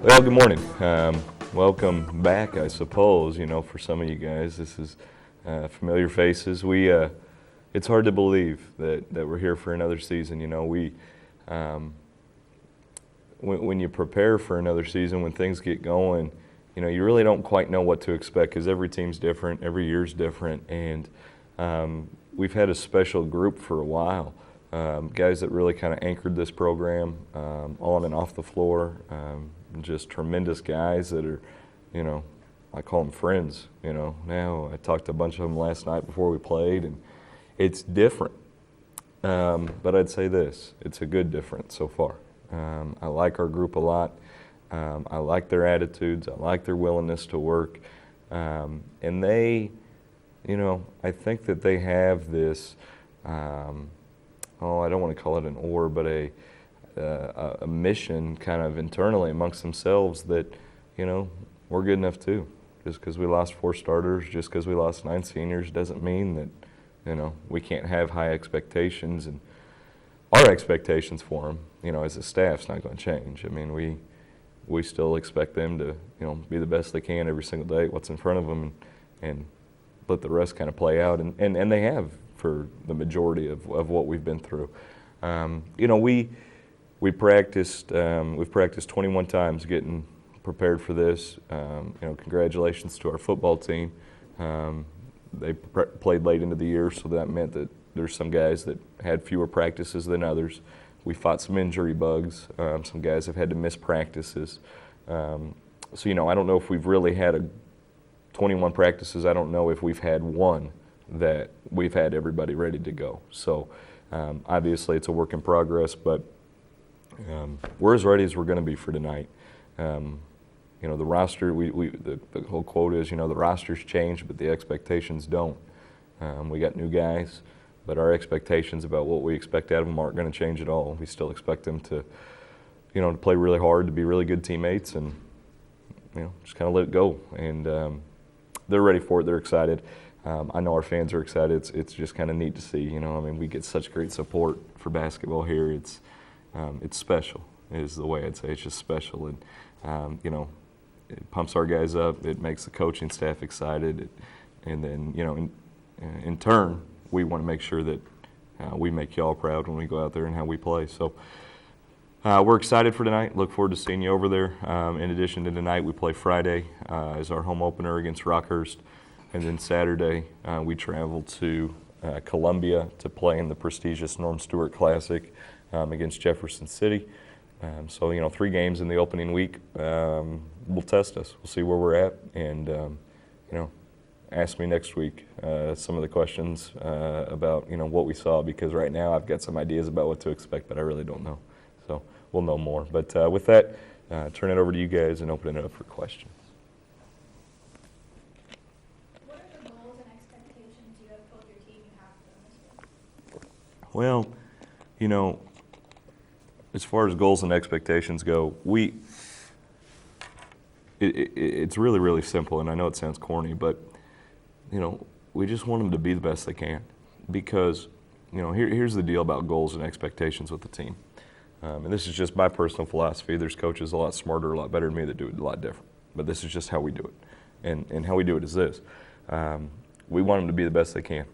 Well, good morning. Welcome back, I suppose. You know, for some of you guys, this is familiar faces. It's hard to believe that we're here for another season. You know, when you prepare for another season, when things get going, you know, you really don't quite know what to expect because every team's different, every year's different, and we've had a special group for a while. Guys that really kind of anchored this program on and off the floor. Just tremendous guys that are, you know, I call them friends, you know. Now, I talked to a bunch of them last night before we played, and it's different. But I'd say this, it's a good difference so far. I like our group a lot. I like their attitudes. I like their willingness to work. And they, you know, I think that they have this, I don't want to call it an oar, but a mission kind of internally amongst themselves that, you know, we're good enough too. Just because we lost 4 starters, just because we lost 9 seniors doesn't mean that, you know, we can't have high expectations. And our expectations for them, you know, as a staff's not going to change. I mean, we still expect them to, you know, be the best they can every single day, what's in front of them, and let the rest kind of play out. And they have for the majority of what we've been through. You know, we've practiced 21 times getting prepared for this. You know, congratulations to our football team. They played late into the year, so that meant that there's some guys that had fewer practices than others. We fought some injury bugs. Some guys have had to miss practices. So, you know, I don't know if we've really had 21 practices. I don't know if we've had one that we've had everybody ready to go. So, obviously, it's a work in progress, but we're as ready as we're going to be for tonight. You know, the roster, the whole quote is, you know, the roster's changed, but the expectations don't. We got new guys, but our expectations about what we expect out of them aren't going to change at all. We still expect them to, you know, to play really hard, to be really good teammates, and, you know, just kind of let it go. And they're ready for it. They're excited. I know our fans are excited. It's just kind of neat to see. You know, I mean, we get such great support for basketball here. It's special, is the way I'd say. It's just special, and you know, it pumps our guys up. It makes the coaching staff excited, and then, you know, in turn, we want to make sure that we make y'all proud when we go out there and how we play. So we're excited for tonight. Look forward to seeing you over there. In addition to tonight, we play Friday as our home opener against Rockhurst, and then Saturday we travel to Columbia to play in the prestigious Norm Stewart Classic against Jefferson City. So, you know, 3 games in the opening week will test us. We'll see where we're at, and, you know, ask me next week some of the questions about, you know, what we saw, because right now I've got some ideas about what to expect, but I really don't know. So we'll know more. But with that, turn it over to you guys and open it up for questions. What are the goals and expectations you have told your team you have for this year? Well, you know, as far as goals and expectations go, it's really, really simple, and I know it sounds corny, but, you know, we just want them to be the best they can, because, you know, here's the deal about goals and expectations with the team. And this is just my personal philosophy. There's coaches a lot smarter, a lot better than me that do it a lot different, but this is just how we do it. And how we do it is this. We want them to be the best they can,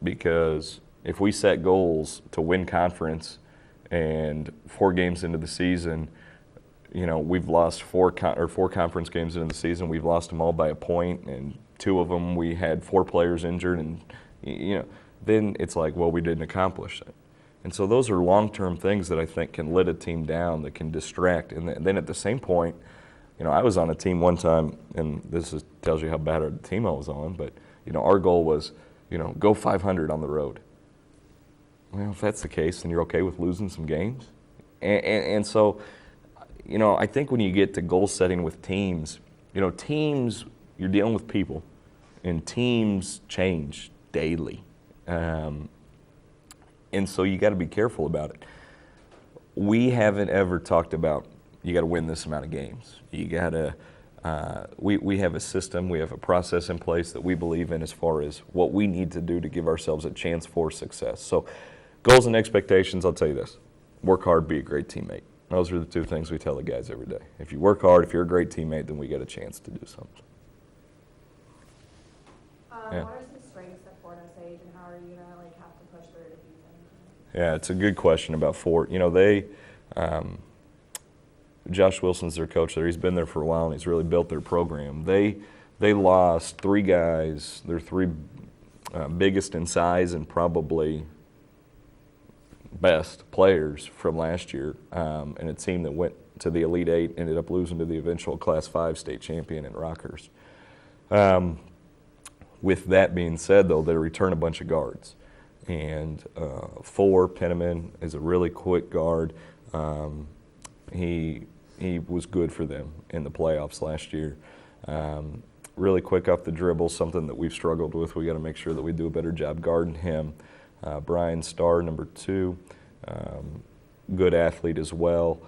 because if we set goals to win conference and 4 games into the season, you know, we've lost 4 conference games into the season. We've lost them all by a point, and 2 of them we had 4 players injured, and, you know, then it's like, well, we didn't accomplish that. And so those are long-term things that I think can let a team down, that can distract. And then at the same point, you know, I was on a team one time, and tells you how bad a team I was on, but, you know, our goal was, you know, go 500 on the road. Well, if that's the case, then you're okay with losing some games. And so, you know, I think when you get to goal setting with teams, you know, teams, you're dealing with people, and teams change daily. And so you got to be careful about it. We haven't ever talked about, you got to win this amount of games. You got to, we have a system, we have a process in place that we believe in as far as what we need to do to give ourselves a chance for success. So goals and expectations, I'll tell you this: work hard, be a great teammate. Those are the two things we tell the guys every day. If you work hard, if you're a great teammate, then we get a chance to do something. Yeah. What are some strengths at Fort Osage, and how are you gonna have to push through to beat them? Yeah, it's a good question about Fort. They, Josh Wilson's their coach there. He's been there for a while, and he's really built their program. They lost 3 guys. Their 3 biggest in size and probably best players from last year, and a team that went to the Elite 8 ended up losing to the eventual Class 5 state champion in Rockhurst. With that being said, though, they return a bunch of guards. And Penniman is a really quick guard. He was good for them in the playoffs last year. Really quick off the dribble, something that we've struggled with. We got to make sure that we do a better job guarding him. Brian Starr, number 2, good athlete as well.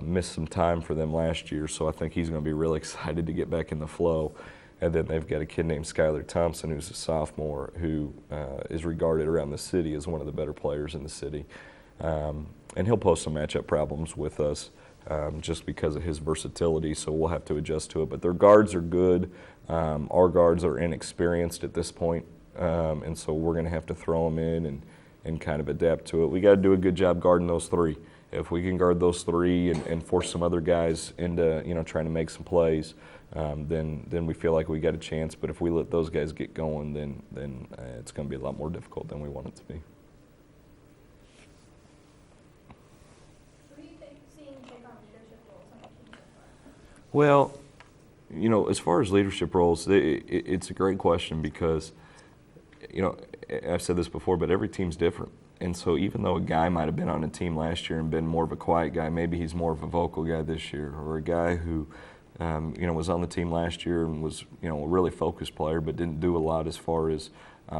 Missed some time for them last year, so I think he's going to be really excited to get back in the flow. And then they've got a kid named Skylar Thompson, who's a sophomore, who is regarded around the city as one of the better players in the city. And he'll pose some matchup problems with us just because of his versatility, so we'll have to adjust to it. But their guards are good. Our guards are inexperienced at this point, and so we're going to have to throw them in and kind of adapt to it. We got to do a good job guarding those 3. If we can guard those 3 and force some other guys into trying to make some plays, then we feel like we got a chance. But if we let those guys get going, then it's going to be a lot more difficult than we want it to be. Who do you think seeing take on leadership roles on the team so far? Well, as far as leadership roles, it's a great question because, I've said this before, but every team's different. And so even though a guy might have been on a team last year and been more of a quiet guy, maybe he's more of a vocal guy this year, or a guy who, was on the team last year and was, a really focused player but didn't do a lot as far as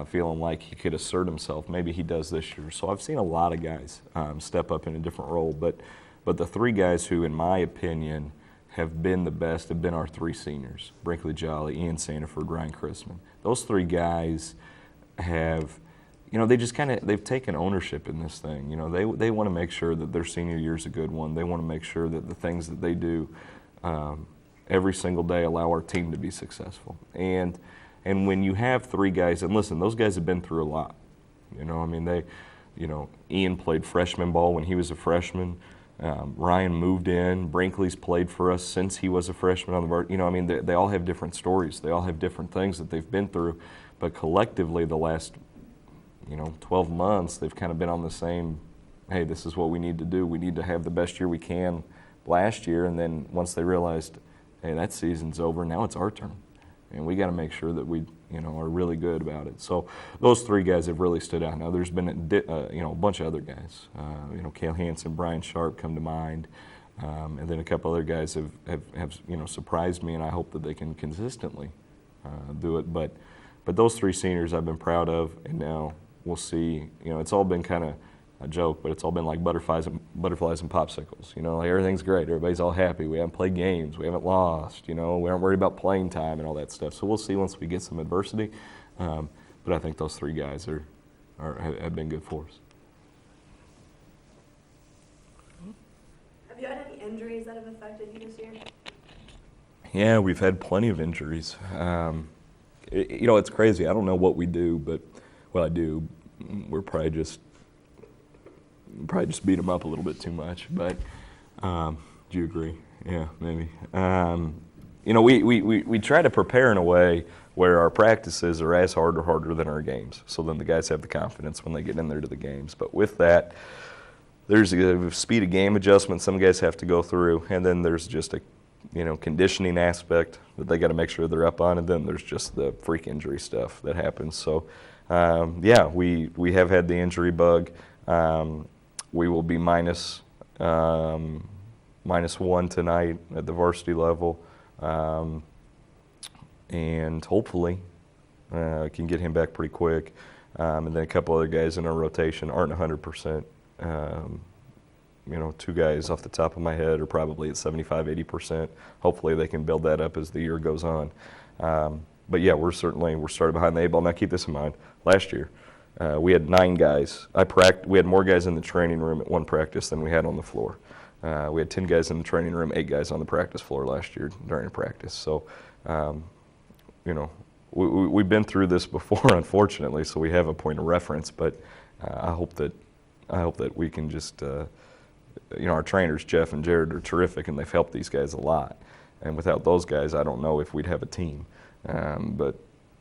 feeling like he could assert himself. Maybe he does this year. So I've seen a lot of guys step up in a different role. But the 3 guys who, in my opinion, have been the best have been our 3 seniors: Brinkley Jolly, Ian Sandiford, Ryan Chrisman. Those 3 guys have, they just they've taken ownership in this thing. They want to make sure that their senior year's a good one. They want to make sure that the things that they do every single day allow our team to be successful. And when you have 3 guys, and listen, those guys have been through a lot. Ian played freshman ball when he was a freshman. Ryan moved in. Brinkley's played for us since he was a freshman on the varsity. They all have different stories. They all have different things that they've been through. But collectively, the last 12 months, they've kind of been on the same, hey, this is what we need to do. We need to have the best year we can last year. And then once they realized, hey, that season's over, now it's our turn. And we got to make sure that we, are really good about it. So those 3 guys have really stood out. Now there's been a bunch of other guys. Cale Hansen, Brian Sharp come to mind, and then a couple other guys have surprised me, and I hope that they can consistently do it. But those 3 seniors I've been proud of, and now we'll see. It's all been kind of a joke, but it's all been like butterflies and popsicles. Like everything's great. Everybody's all happy. We haven't played games. We haven't lost. We aren't worried about playing time and all that stuff. So we'll see once we get some adversity. But I think those 3 guys have been good for us. Have you had any injuries that have affected you this year? Yeah, we've had plenty of injuries. It's crazy. I don't know what we do, but I do. We're probably just beat them up a little bit too much. But do you agree? Yeah, maybe. We try to prepare in a way where our practices are as hard or harder than our games. So then the guys have the confidence when they get in there to the games. But with that, there's a speed of game adjustment some guys have to go through, and then there's just a conditioning aspect that they got to make sure they're up on, and then there's just the freak injury stuff that happens. So, we have had the injury bug. We will be minus 1 tonight at the varsity level, and hopefully can get him back pretty quick. And then a couple other guys in our rotation aren't 100%. 2 guys off the top of my head are probably at 75, 80%. Hopefully they can build that up as the year goes on. But yeah, we're started behind the 8 ball. Now keep this in mind. Last year, we had 9 guys. We had more guys in the training room at one practice than we had on the floor. We had 10 guys in the training room, 8 guys on the practice floor last year during practice. So, you know, we've been through this before, unfortunately, so we have a point of reference. But I hope that we can just, you know, our trainers, Jeff and Jared, are terrific, and they've helped these guys a lot. And without those guys, I don't know if we'd have a team. But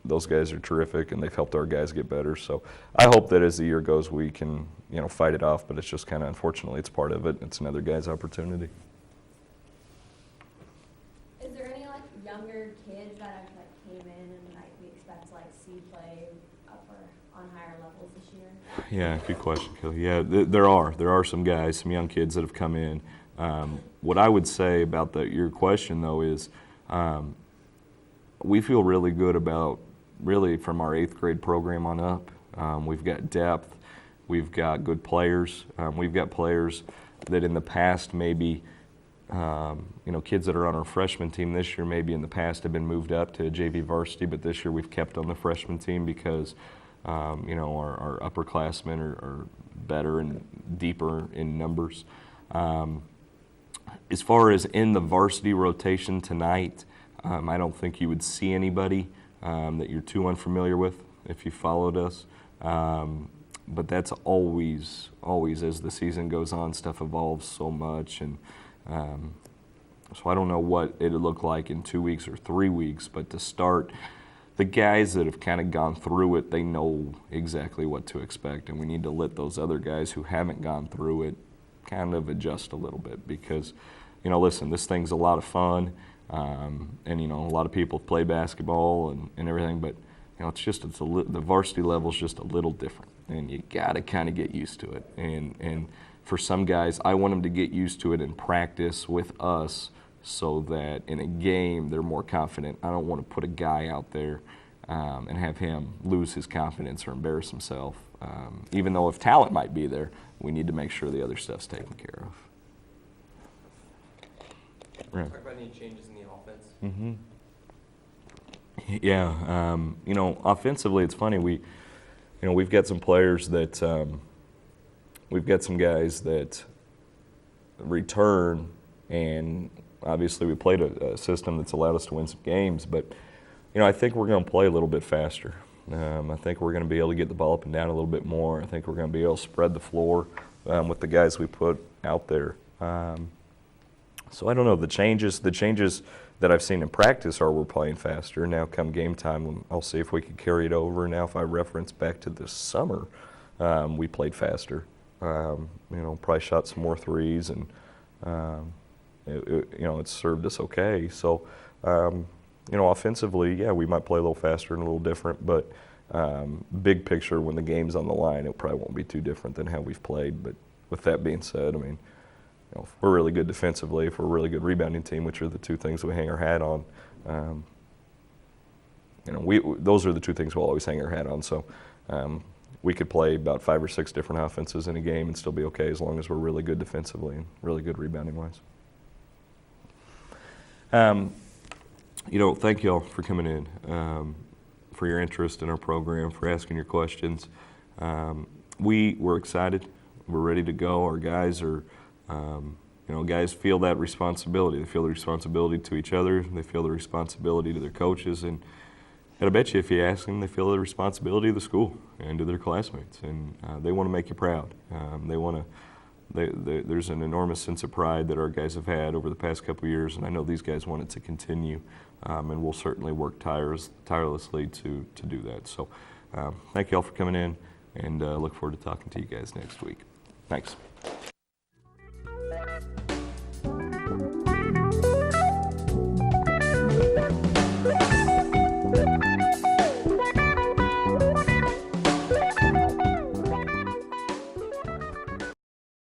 those guys are terrific, and they've helped our guys get better. So I hope that as the year goes, we can, you know, fight it off. But it's just kind of, unfortunately, it's part of it. It's another guy's opportunity. Is there any like younger kids that have like came in and like we expect to like see play up or on higher levels this year? Yeah, good question, Kelly. Yeah, there are some guys, some young kids that have come in. What I would say about your question though is, we feel really good about really from our 8th grade program on up. We've got depth, we've got good players, we've got players that in the past maybe, you know, kids that are on our freshman team this year maybe in the past have been moved up to JV varsity, but this year we've kept on the freshman team because, you know, our upperclassmen are better and deeper in numbers. As far as in the varsity rotation tonight, I don't think you would see anybody that you're too unfamiliar with if you followed us. But that's always as the season goes on, stuff evolves so much. And so I don't know what it'll look like in 2 weeks or 3 weeks, but to start, the guys that have kind of gone through it, they know exactly what to expect. And we need to let those other guys who haven't gone through it kind of adjust a little bit because, you know, listen, this thing's a lot of fun. And, you know, a lot of people play basketball and everything, but, you know, the varsity level's just a little different, and you got to kind of get used to it. And for some guys, I want them to get used to it in practice with us so that in a game they're more confident. I don't want to put a guy out there and have him lose his confidence or embarrass himself. Even though if talent might be there, we need to make sure the other stuff's taken care of. Right. Talk about any changes in the offense. Mm-hmm. Yeah, you know, offensively, it's funny. We've got some players that we've got some guys that return, and obviously we played a system that's allowed us to win some games. But you know, I think we're going to play a little bit faster. I think we're going to be able to get the ball up and down a little bit more. I think we're going to be able to spread the floor with the guys we put out there. So I don't know, the changes that I've seen in practice are we're playing faster. Now come game time, I'll see if we can carry it over. Now if I reference back to this summer, we played faster. You know, probably shot some more threes, and you know, it's served us okay. So you know, offensively, yeah, we might play a little faster and a little different, but big picture, when the game's on the line, it probably won't be too different than how we've played. But with that being said, I mean, you know, if we're really good defensively, if we're a really good rebounding team, which are the two things we hang our hat on, you know, those are the two things we'll always hang our hat on. So we could play about 5 or 6 different offenses in a game and still be okay as long as we're really good defensively and really good rebounding-wise. You know, thank you all for coming in, for your interest in our program, for asking your questions. We're excited. We're ready to go. Our guys are, you know, guys feel that responsibility. They feel the responsibility to each other. They feel the responsibility to their coaches. And I bet you if you ask them, they feel the responsibility to the school and to their classmates. And they want to make you proud. There's an enormous sense of pride that our guys have had over the past couple of years, and I know these guys want it to continue, and we'll certainly work tirelessly to do that. So thank you all for coming in, and look forward to talking to you guys next week. Thanks.